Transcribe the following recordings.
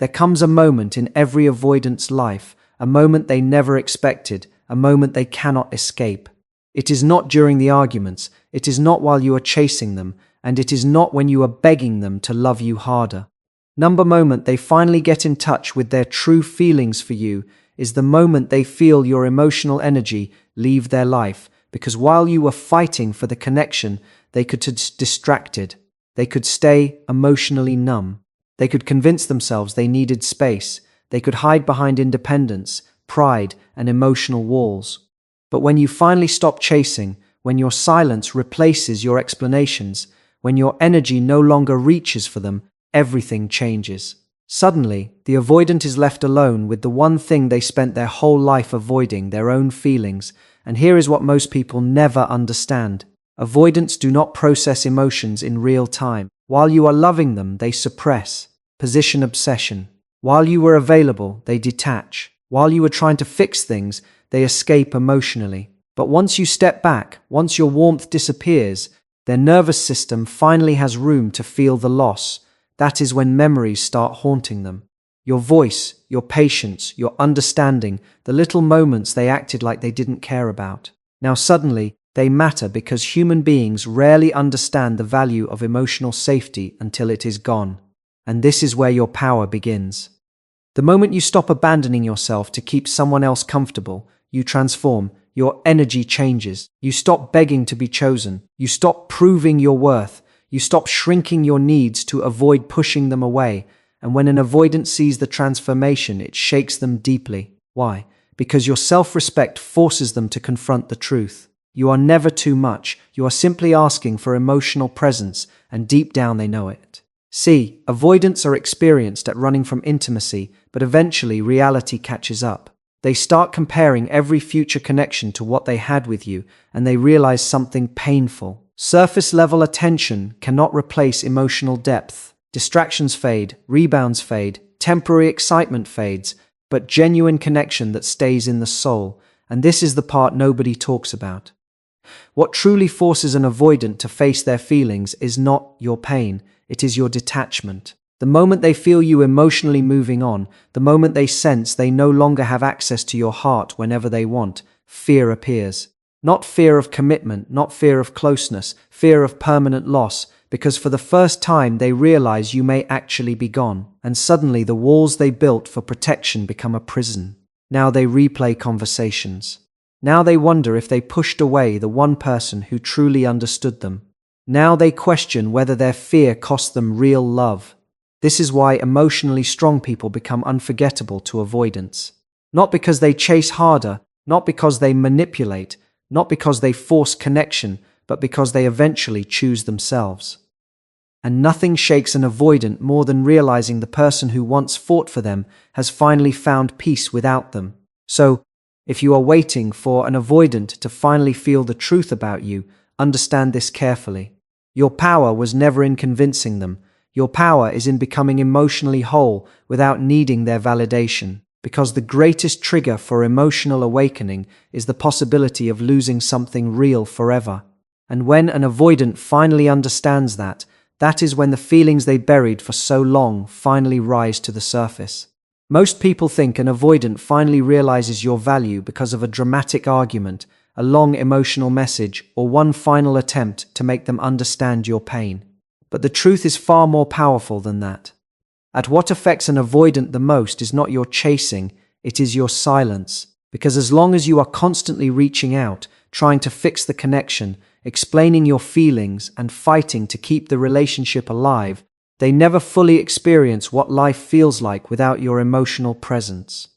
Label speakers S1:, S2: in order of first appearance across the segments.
S1: There comes a moment in every avoidant's life, a moment they never expected, a moment they cannot escape. It is not during the arguments, it is not while you are chasing them, and it is not when you are begging them to love you harder. Number moment they finally get in touch with their true feelings for you is the moment they feel your emotional energy leave their life, because while you were fighting for the connection, they could be distracted. They could stay emotionally numb. They could convince themselves they needed space. They could hide behind independence, pride, and emotional walls. But when you finally stop chasing, when your silence replaces your explanations, when your energy no longer reaches for them, everything changes. Suddenly, the avoidant is left alone with the one thing they spent their whole life avoiding, their own feelings. And here is what most people never understand. Avoidants do not process emotions in real time. While you are loving them, they suppress. Position obsession. While you were available, they detach. While you were trying to fix things, they escape emotionally. But once you step back, once your warmth disappears, their nervous system finally has room to feel the loss. That is when memories start haunting them. Your voice, your patience, your understanding, the little moments they acted like they didn't care about. Now suddenly, they matter because human beings rarely understand the value of emotional safety until it is gone. And this is where your power begins. The moment you stop abandoning yourself to keep someone else comfortable, you transform. Your energy changes. You stop begging to be chosen. You stop proving your worth. You stop shrinking your needs to avoid pushing them away. And when an avoidant sees the transformation, it shakes them deeply. Why? Because your self-respect forces them to confront the truth. You are never too much. You are simply asking for emotional presence, and deep down they know it. See, avoidants are experienced at running from intimacy, but eventually reality catches up. They start comparing every future connection to what they had with you, and they realize something painful. Surface-level attention cannot replace emotional depth. Distractions fade, rebounds fade, temporary excitement fades, but genuine connection that stays in the soul, and this is the part nobody talks about. What truly forces an avoidant to face their feelings is not your pain, it is your detachment. The moment they feel you emotionally moving on, the moment they sense they no longer have access to your heart whenever they want, fear appears. Not fear of commitment, not fear of closeness, fear of permanent loss, because for the first time they realize you may actually be gone, and suddenly the walls they built for protection become a prison. Now they replay conversations. Now they wonder if they pushed away the one person who truly understood them. Now they question whether their fear cost them real love. This is why emotionally strong people become unforgettable to avoidants. Not because they chase harder, not because they manipulate, not because they force connection, but because they eventually choose themselves. And nothing shakes an avoidant more than realizing the person who once fought for them has finally found peace without them. So, if you are waiting for an avoidant to finally feel the truth about you, understand this carefully. Your power was never in convincing them. Your power is in becoming emotionally whole without needing their validation. Because the greatest trigger for emotional awakening is the possibility of losing something real forever. And when an avoidant finally understands that, that is when the feelings they buried for so long finally rise to the surface. Most people think an avoidant finally realizes your value because of a dramatic argument, a long emotional message, or one final attempt to make them understand your pain. But the truth is far more powerful than that. At what affects an avoidant the most is not your chasing, it is your silence. Because as long as you are constantly reaching out, trying to fix the connection, explaining your feelings, and fighting to keep the relationship alive, they never fully experience what life feels like without your emotional presence.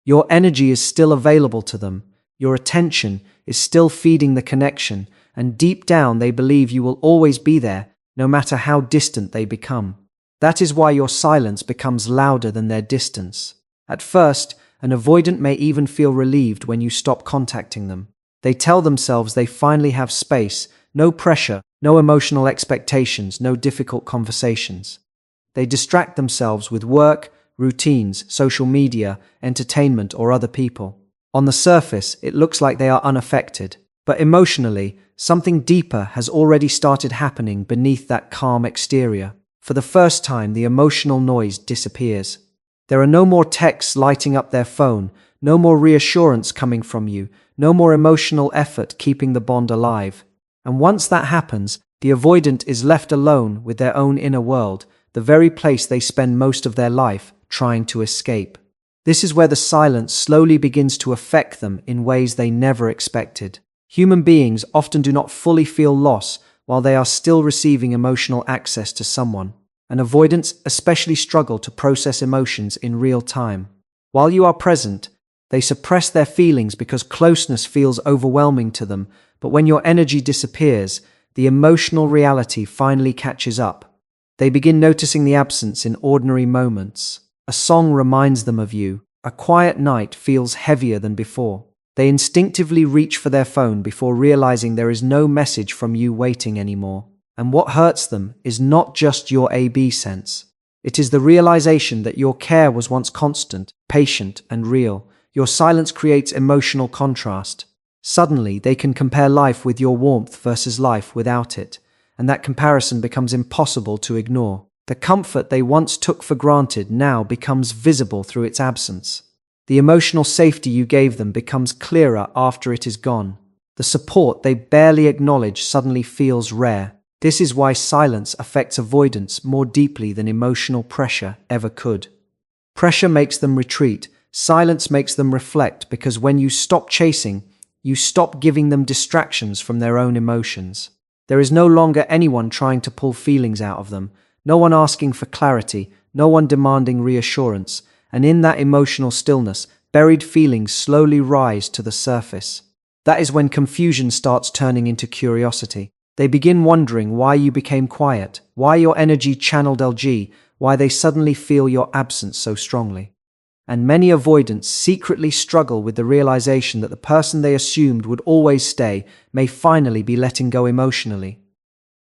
S1: Your energy is still available to them, your attention is still feeding the connection, and deep down they believe you will always be there, no matter how distant they become. That is why your silence becomes louder than their distance. At first, an avoidant may even feel relieved when you stop contacting them. They tell themselves they finally have space, no pressure, no emotional expectations, no difficult conversations. They distract themselves with work, routines, social media, entertainment, or other people. On the surface, it looks like they are unaffected, but emotionally, something deeper has already started happening beneath that calm exterior. For the first time, the emotional noise disappears. There are no more texts lighting up their phone, no more reassurance coming from you, no more emotional effort keeping the bond alive. And once that happens, the avoidant is left alone with their own inner world, the very place they spend most of their life trying to escape. This is where the silence slowly begins to affect them in ways they never expected. Human beings often do not fully feel loss while they are still receiving emotional access to someone, and avoidants especially struggle to process emotions in real time. While you are present, they suppress their feelings because closeness feels overwhelming to them, but when your energy disappears, the emotional reality finally catches up. They begin noticing the absence in ordinary moments. A song reminds them of you. A quiet night feels heavier than before. They instinctively reach for their phone before realizing there is no message from you waiting anymore. And what hurts them is not just your AB sense. It is the realization that your care was once constant, patient, and real. Your silence creates emotional contrast. Suddenly, they can compare life with your warmth versus life without it, and that comparison becomes impossible to ignore. The comfort they once took for granted now becomes visible through its absence. The emotional safety you gave them becomes clearer after it is gone. The support they barely acknowledge suddenly feels rare. This is why silence affects avoidance more deeply than emotional pressure ever could. Pressure makes them retreat. Silence makes them reflect, because when you stop chasing, you stop giving them distractions from their own emotions. There is no longer anyone trying to pull feelings out of them, no one asking for clarity, no one demanding reassurance, and in that emotional stillness, buried feelings slowly rise to the surface. That is when confusion starts turning into curiosity. They begin wondering why you became quiet, why your energy channeled LG, why they suddenly feel your absence so strongly. And many avoidants secretly struggle with the realization that the person they assumed would always stay may finally be letting go emotionally.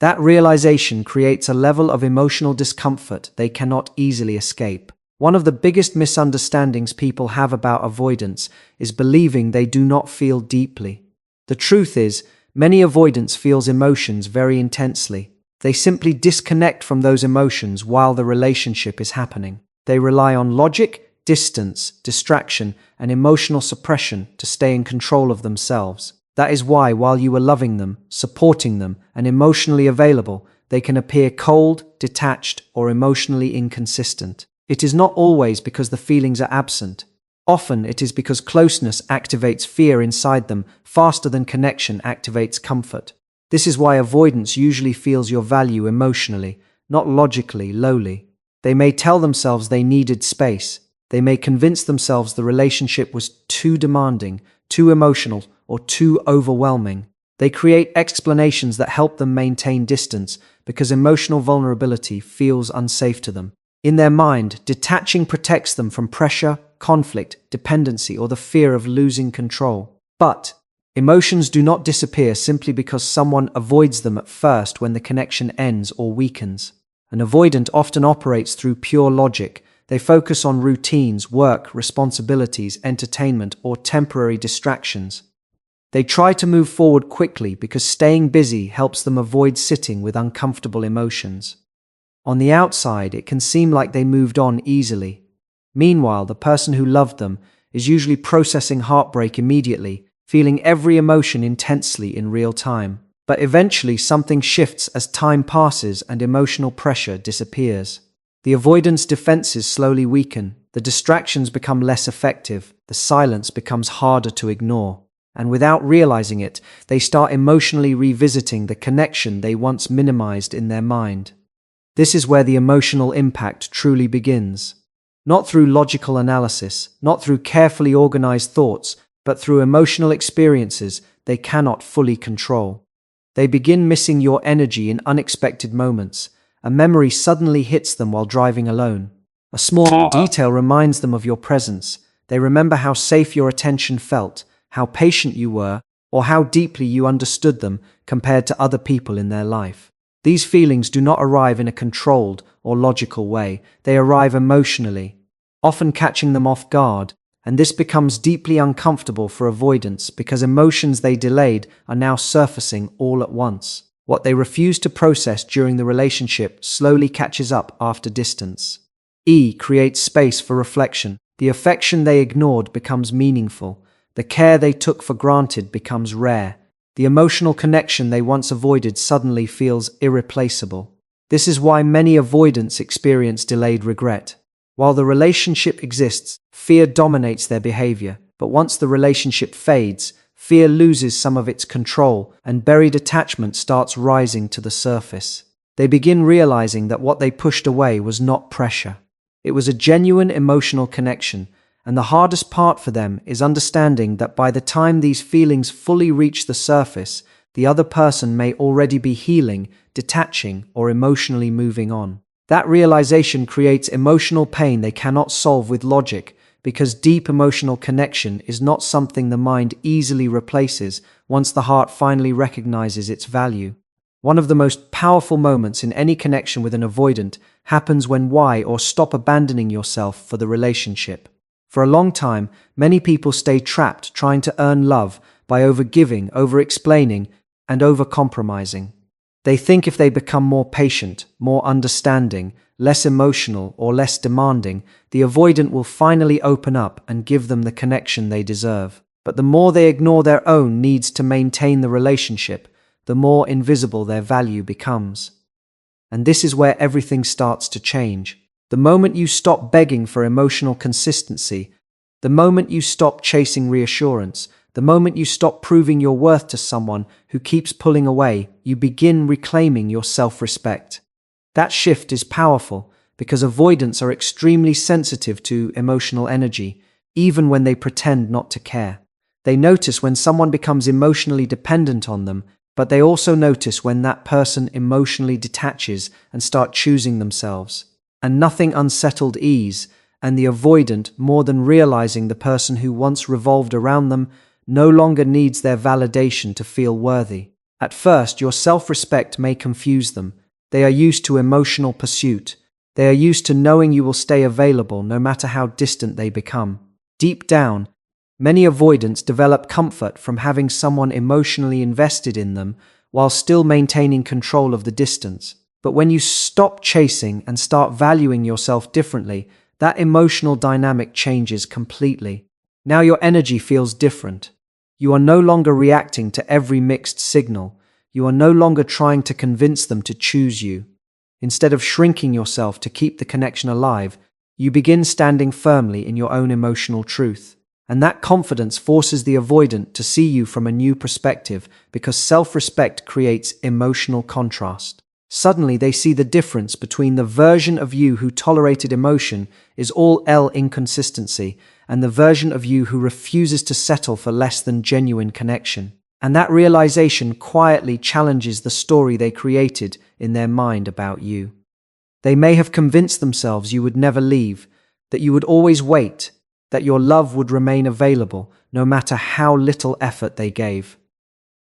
S1: That realization creates a level of emotional discomfort they cannot easily escape. One of the biggest misunderstandings people have about avoidance is believing they do not feel deeply. The truth is, many avoidants feel emotions very intensely. They simply disconnect from those emotions while the relationship is happening. They rely on logic, distance, distraction, and emotional suppression to stay in control of themselves. That is why, while you are loving them, supporting them, and emotionally available, they can appear cold, detached, or emotionally inconsistent. It is not always because the feelings are absent. Often it is because closeness activates fear inside them faster than connection activates comfort. This is why avoidance usually feels your value emotionally, not logically, lowly. They may tell themselves they needed space. They may convince themselves the relationship was too demanding, too emotional, or too overwhelming. They create explanations that help them maintain distance because emotional vulnerability feels unsafe to them. In their mind, detaching protects them from pressure, conflict, dependency, or the fear of losing control. But emotions do not disappear simply because someone avoids them at first when the connection ends or weakens. An avoidant often operates through pure logic. They focus on routines, work, responsibilities, entertainment, or temporary distractions. They try to move forward quickly because staying busy helps them avoid sitting with uncomfortable emotions. On the outside, it can seem like they moved on easily. Meanwhile, the person who loved them is usually processing heartbreak immediately, feeling every emotion intensely in real time. But eventually, something shifts as time passes and emotional pressure disappears. The avoidance defenses slowly weaken, the distractions become less effective, the silence becomes harder to ignore. And without realizing it, they start emotionally revisiting the connection they once minimized in their mind. This is where the emotional impact truly begins. Not through logical analysis, not through carefully organized thoughts, but through emotional experiences they cannot fully control. They begin missing your energy in unexpected moments. A memory suddenly hits them while driving alone. A small detail reminds them of your presence. They remember how safe your attention felt, how patient you were, or how deeply you understood them compared to other people in their life. These feelings do not arrive in a controlled or logical way. They arrive emotionally, often catching them off guard, and this becomes deeply uncomfortable for avoidance because emotions they delayed are now surfacing all at once. What they refused to process during the relationship slowly catches up after distance. E creates space for reflection. The affection they ignored becomes meaningful. The care they took for granted becomes rare. The emotional connection they once avoided suddenly feels irreplaceable. This is why many avoidants experience delayed regret. While the relationship exists, fear dominates their behavior. But once the relationship fades, fear loses some of its control and buried attachment starts rising to the surface. They begin realizing that what they pushed away was not pressure. It was a genuine emotional connection, and the hardest part for them is understanding that by the time these feelings fully reach the surface, the other person may already be healing, detaching, or emotionally moving on. That realization creates emotional pain they cannot solve with logic, because deep emotional connection is not something the mind easily replaces once the heart finally recognizes its value. One of the most powerful moments in any connection with an avoidant happens when or stop abandoning yourself for the relationship. For a long time, many people stay trapped trying to earn love by overgiving, over-explaining, and over-compromising. They think if they become more patient, more understanding, less emotional, or less demanding, the avoidant will finally open up and give them the connection they deserve. But the more they ignore their own needs to maintain the relationship, the more invisible their value becomes. And this is where everything starts to change. The moment you stop begging for emotional consistency, the moment you stop chasing reassurance, the moment you stop proving your worth to someone who keeps pulling away, you begin reclaiming your self-respect. That shift is powerful because avoidants are extremely sensitive to emotional energy, even when they pretend not to care. They notice when someone becomes emotionally dependent on them, but they also notice when that person emotionally detaches and start choosing themselves. And nothing unsettled ease, and the avoidant, more than realizing the person who once revolved around them, no longer needs their validation to feel worthy. At first, your self-respect may confuse them. They are used to emotional pursuit. They are used to knowing you will stay available no matter how distant they become. Deep down, many avoidants develop comfort from having someone emotionally invested in them while still maintaining control of the distance. But when you stop chasing and start valuing yourself differently, that emotional dynamic changes completely. Now your energy feels different. You are no longer reacting to every mixed signal. You are no longer trying to convince them to choose you. Instead of shrinking yourself to keep the connection alive, you begin standing firmly in your own emotional truth. And that confidence forces the avoidant to see you from a new perspective because self-respect creates emotional contrast. Suddenly they see the difference between the version of you who tolerated emotion is all inconsistency and the version of you who refuses to settle for less than genuine connection. And that realization quietly challenges the story they created in their mind about you. They may have convinced themselves you would never leave, that you would always wait, that your love would remain available no matter how little effort they gave.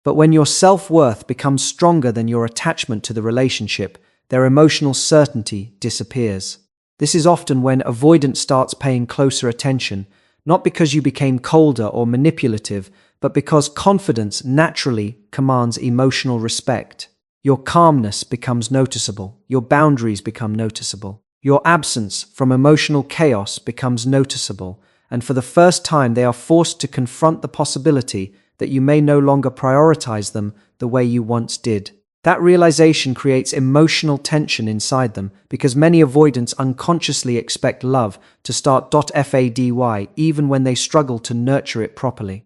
S1: But when your self-worth becomes stronger than your attachment to the relationship, their emotional certainty disappears. This is often when avoidance starts paying closer attention, not because you became colder or manipulative, but because confidence naturally commands emotional respect. Your calmness becomes noticeable, your boundaries become noticeable, your absence from emotional chaos becomes noticeable, and for the first time they are forced to confront the possibility that you may no longer prioritize them the way you once did. That realization creates emotional tension inside them because many avoidants unconsciously expect love to start fady even when they struggle to nurture it properly.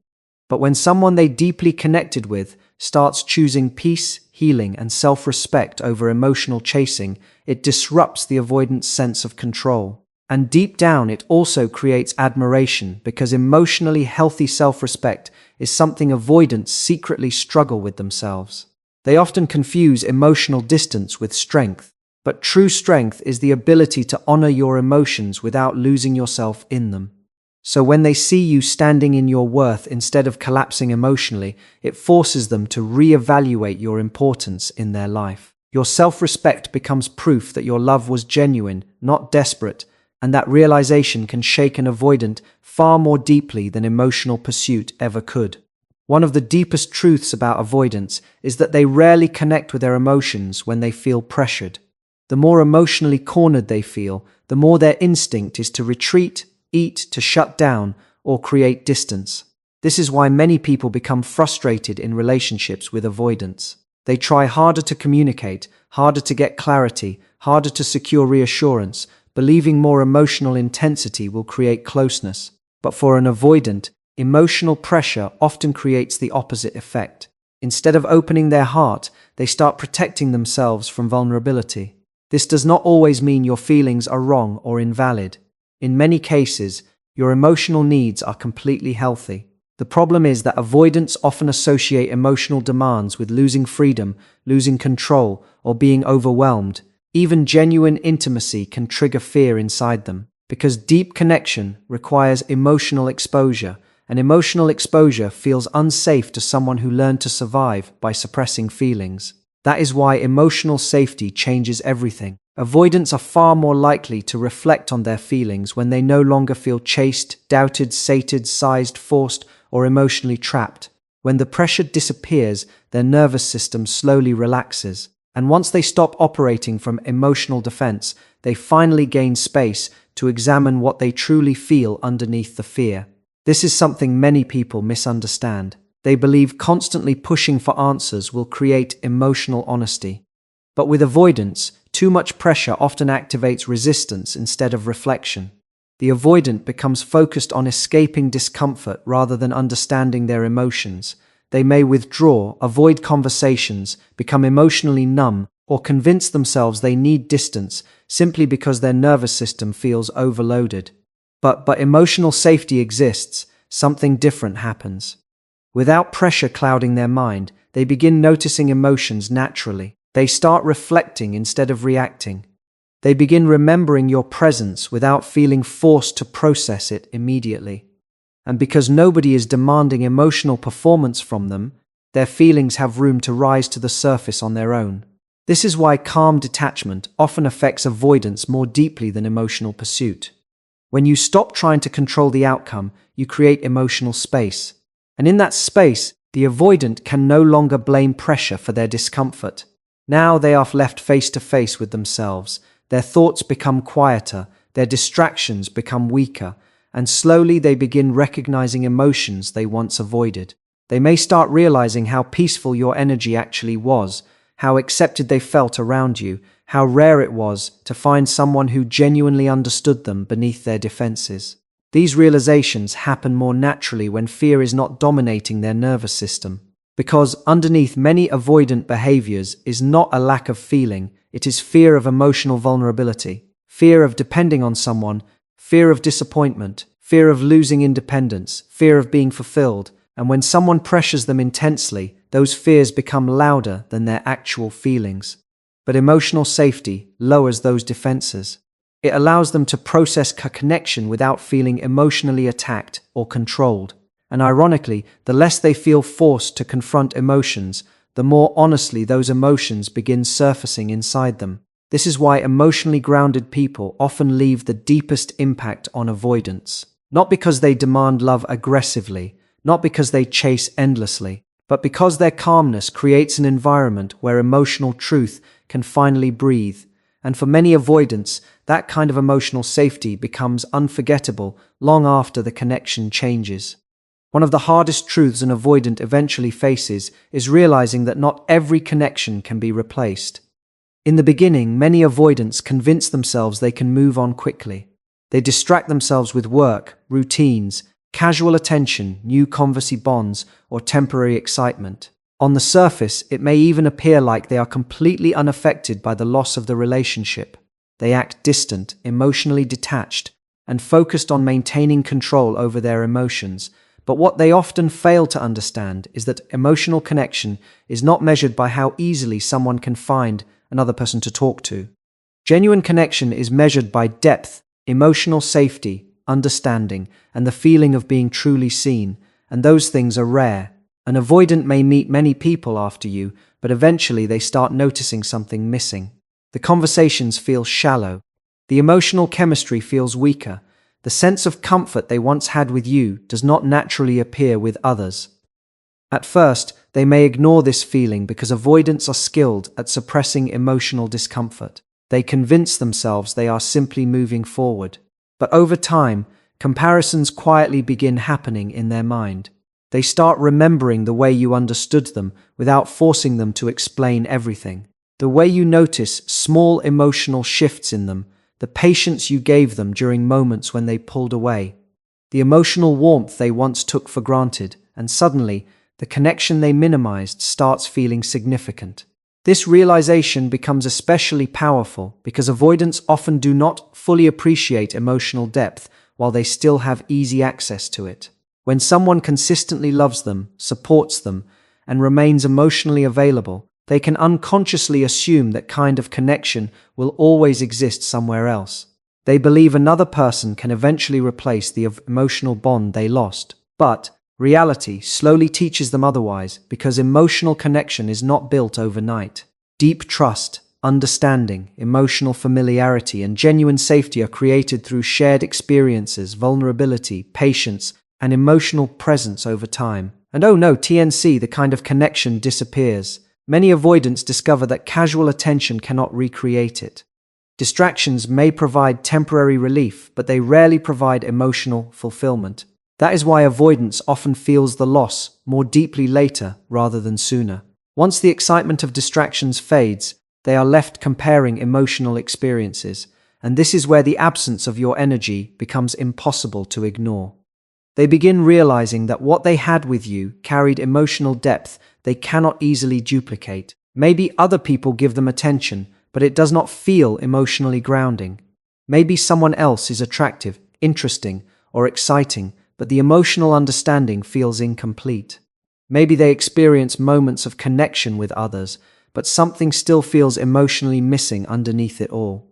S1: But when someone they deeply connected with starts choosing peace, healing, and self-respect over emotional chasing, it disrupts the avoidant's sense of control. And deep down, it also creates admiration because emotionally healthy self-respect is something avoidants secretly struggle with themselves. They often confuse emotional distance with strength, but true strength is the ability to honor your emotions without losing yourself in them. So when they see you standing in your worth instead of collapsing emotionally, it forces them to reevaluate your importance in their life. Your self-respect becomes proof that your love was genuine, not desperate, and that realization can shake an avoidant far more deeply than emotional pursuit ever could. One of the deepest truths about avoidance is that they rarely connect with their emotions when they feel pressured. The the more emotionally cornered they feel, the more their instinct is to retreat, eat, to shut down, or create distance. This is why many people become frustrated in relationships with avoidance. They try harder to communicate, harder to get clarity, harder to secure reassurance, believing more emotional intensity will create closeness. But for an avoidant, emotional pressure often creates the opposite effect. Instead of opening their heart, they start protecting themselves from vulnerability. This does not always mean your feelings are wrong or invalid. In many cases, your emotional needs are completely healthy. The problem is that avoidants often associate emotional demands with losing freedom, losing control, or being overwhelmed. Even genuine intimacy can trigger fear inside them, because deep connection requires emotional exposure, and emotional exposure feels unsafe to someone who learned to survive by suppressing feelings. That is why emotional safety changes everything. Avoidants are far more likely to reflect on their feelings when they no longer feel chased, doubted, sated, sized, forced, or emotionally trapped. When the pressure disappears, their nervous system slowly relaxes. And once they stop operating from emotional defense, they finally gain space to examine what they truly feel underneath the fear. This is something many people misunderstand. They believe constantly pushing for answers will create emotional honesty. But with avoidance, too much pressure often activates resistance instead of reflection. The avoidant becomes focused on escaping discomfort rather than understanding their emotions. They may withdraw, avoid conversations, become emotionally numb, or convince themselves they need distance simply because their nervous system feels overloaded. But emotional safety exists. Something different happens. Without pressure clouding their mind, they begin noticing emotions naturally. They start reflecting instead of reacting. They begin remembering your presence without feeling forced to process it immediately. And because nobody is demanding emotional performance from them, their feelings have room to rise to the surface on their own. This is why calm detachment often affects avoidance more deeply than emotional pursuit. When you stop trying to control the outcome, you create emotional space. And in that space, the avoidant can no longer blame pressure for their discomfort. Now they are left face to face with themselves. Their thoughts become quieter, their distractions become weaker, and slowly they begin recognizing emotions they once avoided. They may start realizing how peaceful your energy actually was, how accepted they felt around you, how rare it was to find someone who genuinely understood them beneath their defenses. These realizations happen more naturally when fear is not dominating their nervous system. Because underneath many avoidant behaviors is not a lack of feeling, it is fear of emotional vulnerability, fear of depending on someone, fear of disappointment, fear of losing independence, fear of being fulfilled, and when someone pressures them intensely, those fears become louder than their actual feelings. But emotional safety lowers those defenses. It allows them to process connection without feeling emotionally attacked or controlled. And ironically, the less they feel forced to confront emotions, the more honestly those emotions begin surfacing inside them. This is why emotionally grounded people often leave the deepest impact on avoidance. Not because they demand love aggressively, not because they chase endlessly, but because their calmness creates an environment where emotional truth can finally breathe. And for many avoidants, that kind of emotional safety becomes unforgettable long after the connection changes. One of the hardest truths an avoidant eventually faces is realizing that not every connection can be replaced. In the beginning, many avoidants convince themselves they can move on quickly. They distract themselves with work, routines, casual attention, new conversation bonds, or temporary excitement. On the surface, it may even appear like they are completely unaffected by the loss of the relationship. They act distant, emotionally detached, and focused on maintaining control over their emotions. But what they often fail to understand is that emotional connection is not measured by how easily someone can find another person to talk to. Genuine connection is measured by depth, emotional safety, understanding, and the feeling of being truly seen, and those things are rare. An avoidant may meet many people after you, but eventually they start noticing something missing. The conversations feel shallow. The emotional chemistry feels weaker. The sense of comfort they once had with you does not naturally appear with others. At first, they may ignore this feeling because avoidants are skilled at suppressing emotional discomfort. They convince themselves they are simply moving forward. But over time, comparisons quietly begin happening in their mind. They start remembering the way you understood them without forcing them to explain everything. The way you notice small emotional shifts in them, the patience you gave them during moments when they pulled away, the emotional warmth they once took for granted, and suddenly, the connection they minimized starts feeling significant. This realization becomes especially powerful because avoidants often do not fully appreciate emotional depth while they still have easy access to it. When someone consistently loves them, supports them, and remains emotionally available, they can unconsciously assume that kind of connection will always exist somewhere else. They believe another person can eventually replace the emotional bond they lost. But reality slowly teaches them otherwise because emotional connection is not built overnight. Deep trust, understanding, emotional familiarity, and genuine safety are created through shared experiences, vulnerability, patience, and emotional presence over time. And oh no, TNC, the kind of connection disappears. Many avoidants discover that casual attention cannot recreate it. Distractions may provide temporary relief, but they rarely provide emotional fulfillment. That is why avoidance often feels the loss more deeply later rather than sooner. Once the excitement of distractions fades, they are left comparing emotional experiences, and this is where the absence of your energy becomes impossible to ignore. They begin realizing that what they had with you carried emotional depth they cannot easily duplicate. Maybe other people give them attention, but it does not feel emotionally grounding. Maybe someone else is attractive, interesting, or exciting, but the emotional understanding feels incomplete. Maybe they experience moments of connection with others, but something still feels emotionally missing underneath it all.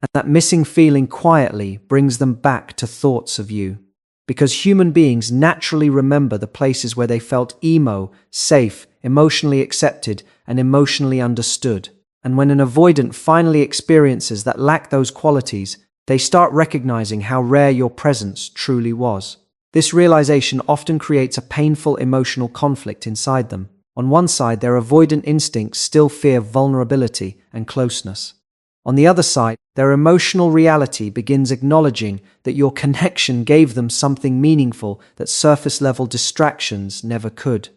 S1: And that missing feeling quietly brings them back to thoughts of you. Because human beings naturally remember the places where they felt safe, emotionally accepted, and emotionally understood. And when an avoidant finally experiences that lack those qualities, they start recognizing how rare your presence truly was. This realization often creates a painful emotional conflict inside them. On one side, their avoidant instincts still fear vulnerability and closeness. On the other side, their emotional reality begins acknowledging that your connection gave them something meaningful that surface-level distractions never could.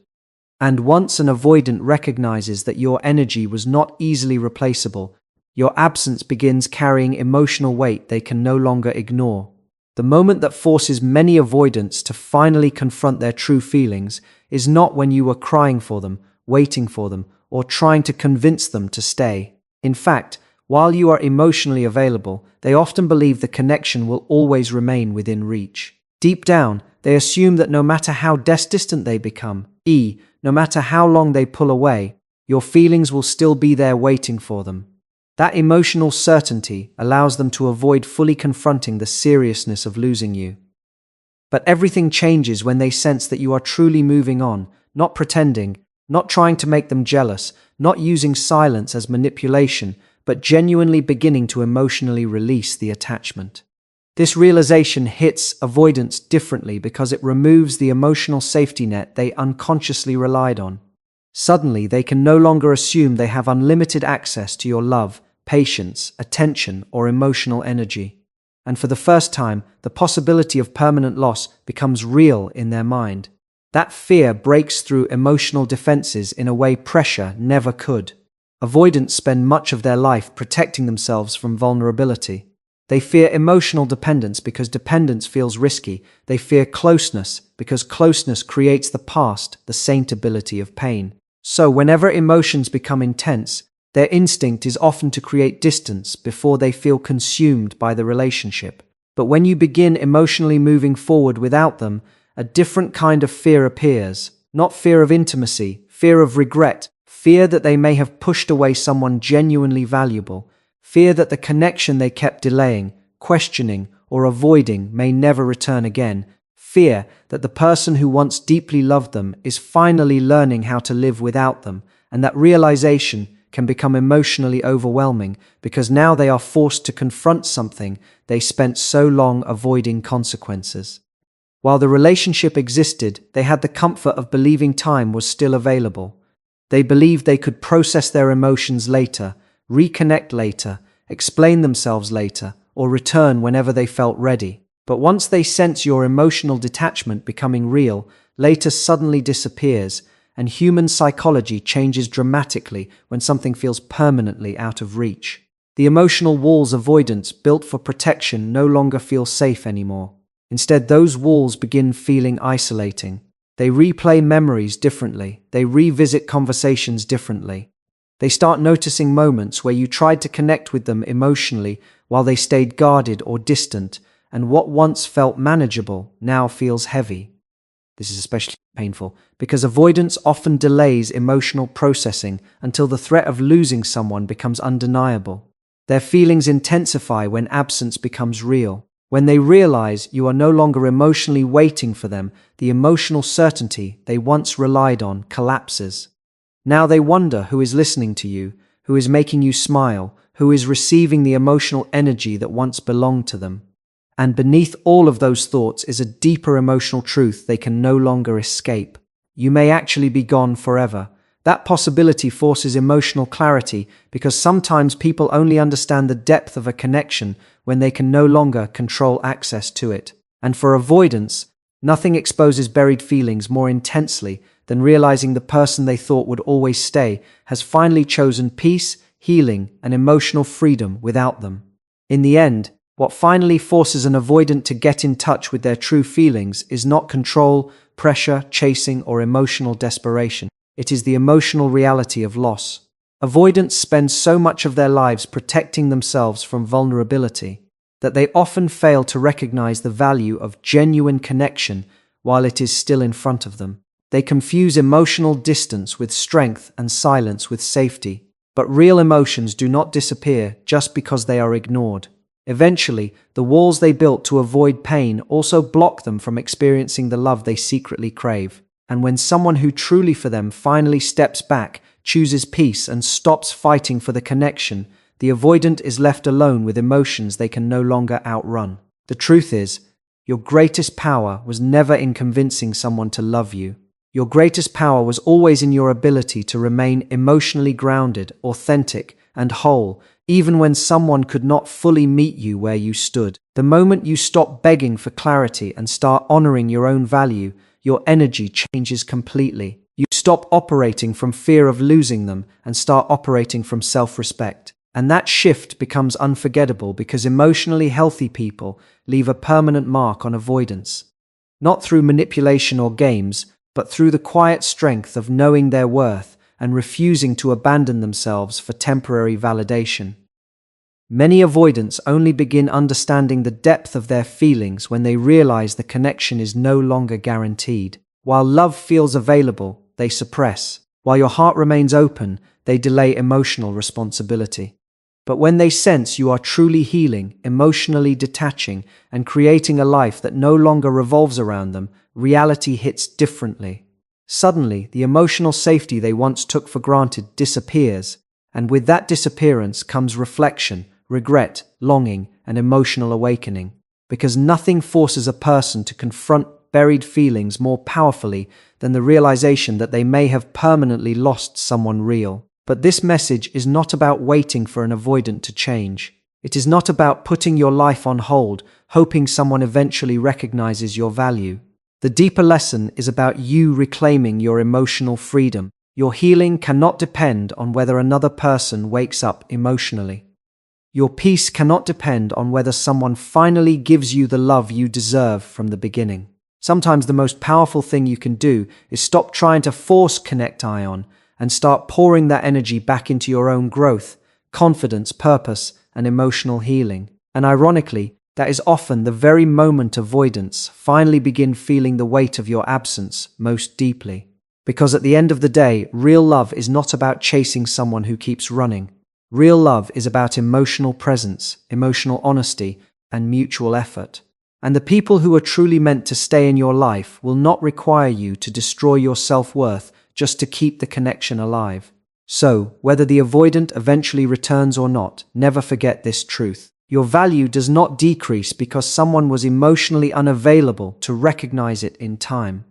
S1: And once an avoidant recognizes that your energy was not easily replaceable, your absence begins carrying emotional weight they can no longer ignore. The moment that forces many avoidants to finally confront their true feelings is not when you were crying for them, waiting for them, or trying to convince them to stay. In fact, while you are emotionally available, they often believe the connection will always remain within reach. Deep down, they assume that no matter how distant they become, no matter how long they pull away, your feelings will still be there waiting for them. That emotional certainty allows them to avoid fully confronting the seriousness of losing you. But everything changes when they sense that you are truly moving on, not pretending, not trying to make them jealous, not using silence as manipulation, but genuinely beginning to emotionally release the attachment. This realization hits avoidants differently because it removes the emotional safety net they unconsciously relied on. Suddenly, they can no longer assume they have unlimited access to your love, patience, attention, or emotional energy. And for the first time, the possibility of permanent loss becomes real in their mind. That fear breaks through emotional defenses in a way pressure never could. Avoidants spend much of their life protecting themselves from vulnerability. They fear emotional dependence because dependence feels risky. They fear closeness because closeness creates the past, the saintability of pain. So whenever emotions become intense, their instinct is often to create distance before they feel consumed by the relationship. But when you begin emotionally moving forward without them, a different kind of fear appears. Not fear of intimacy, fear of regret, fear that they may have pushed away someone genuinely valuable, fear that the connection they kept delaying, questioning, or avoiding may never return again, fear that the person who once deeply loved them is finally learning how to live without them, and that realization can become emotionally overwhelming because now they are forced to confront something they spent so long avoiding consequences. While the relationship existed, they had the comfort of believing time was still available. They believed they could process their emotions later, reconnect later, explain themselves later, or return whenever they felt ready. But once they sense your emotional detachment becoming real, later suddenly disappears, and human psychology changes dramatically when something feels permanently out of reach. The emotional walls avoidants built for protection no longer feel safe anymore. Instead, those walls begin feeling isolating. They replay memories differently. They revisit conversations differently. They start noticing moments where you tried to connect with them emotionally while they stayed guarded or distant, and what once felt manageable now feels heavy. This is especially painful because avoidance often delays emotional processing until the threat of losing someone becomes undeniable. Their feelings intensify when absence becomes real. When they realize you are no longer emotionally waiting for them, the emotional certainty they once relied on collapses. Now they wonder who is listening to you, who is making you smile, who is receiving the emotional energy that once belonged to them. And beneath all of those thoughts is a deeper emotional truth they can no longer escape. You may actually be gone forever. That possibility forces emotional clarity because sometimes people only understand the depth of a connection when they can no longer control access to it. And for avoidance, nothing exposes buried feelings more intensely than realizing the person they thought would always stay has finally chosen peace, healing, and emotional freedom without them. In the end, what finally forces an avoidant to get in touch with their true feelings is not control, pressure, chasing, or emotional desperation. It is the emotional reality of loss. Avoidants spend so much of their lives protecting themselves from vulnerability that they often fail to recognize the value of genuine connection while it is still in front of them. They confuse emotional distance with strength and silence with safety. But real emotions do not disappear just because they are ignored. Eventually, the walls they built to avoid pain also block them from experiencing the love they secretly crave. And when someone who truly for them finally steps back, chooses peace, and stops fighting for the connection, the avoidant is left alone with emotions they can no longer outrun. The truth is, your greatest power was never in convincing someone to love you. Your greatest power was always in your ability to remain emotionally grounded, authentic, and whole, even when someone could not fully meet you where you stood. The moment you stop begging for clarity and start honoring your own value, your energy changes completely. You stop operating from fear of losing them and start operating from self-respect. And that shift becomes unforgettable because emotionally healthy people leave a permanent mark on avoidance. Not through manipulation or games, but through the quiet strength of knowing their worth and refusing to abandon themselves for temporary validation. Many avoidants only begin understanding the depth of their feelings when they realize the connection is no longer guaranteed. While love feels available, they suppress. While your heart remains open, they delay emotional responsibility. But when they sense you are truly healing, emotionally detaching, and creating a life that no longer revolves around them, reality hits differently. Suddenly, the emotional safety they once took for granted disappears, and with that disappearance comes reflection, regret, longing, and emotional awakening. Because nothing forces a person to confront buried feelings more powerfully than the realization that they may have permanently lost someone real. But this message is not about waiting for an avoidant to change. It is not about putting your life on hold, hoping someone eventually recognizes your value. The deeper lesson is about you reclaiming your emotional freedom. Your healing cannot depend on whether another person wakes up emotionally. Your peace cannot depend on whether someone finally gives you the love you deserve from the beginning. Sometimes the most powerful thing you can do is stop trying to force connect ion and start pouring that energy back into your own growth, confidence, purpose, and emotional healing. And ironically, that is often the very moment avoidants finally begin feeling the weight of your absence most deeply. Because at the end of the day, real love is not about chasing someone who keeps running. Real love is about emotional presence, emotional honesty, and mutual effort. And the people who are truly meant to stay in your life will not require you to destroy your self-worth just to keep the connection alive. So, whether the avoidant eventually returns or not, never forget this truth. Your value does not decrease because someone was emotionally unavailable to recognize it in time.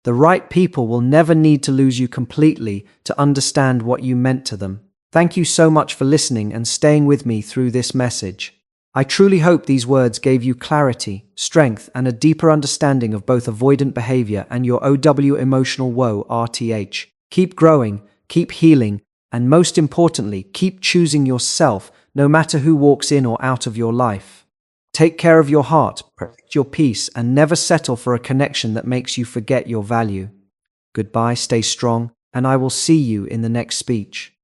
S1: The right people will never need to lose you completely to understand what you meant to them. Thank you so much for listening and staying with me through this message. I truly hope these words gave you clarity, strength, and a deeper understanding of both avoidant behavior and your OW emotional woe, RTH. Keep growing, keep healing, and most importantly, keep choosing yourself no matter who walks in or out of your life. Take care of your heart, protect your peace, and never settle for a connection that makes you forget your value. Goodbye, stay strong, and I will see you in the next speech.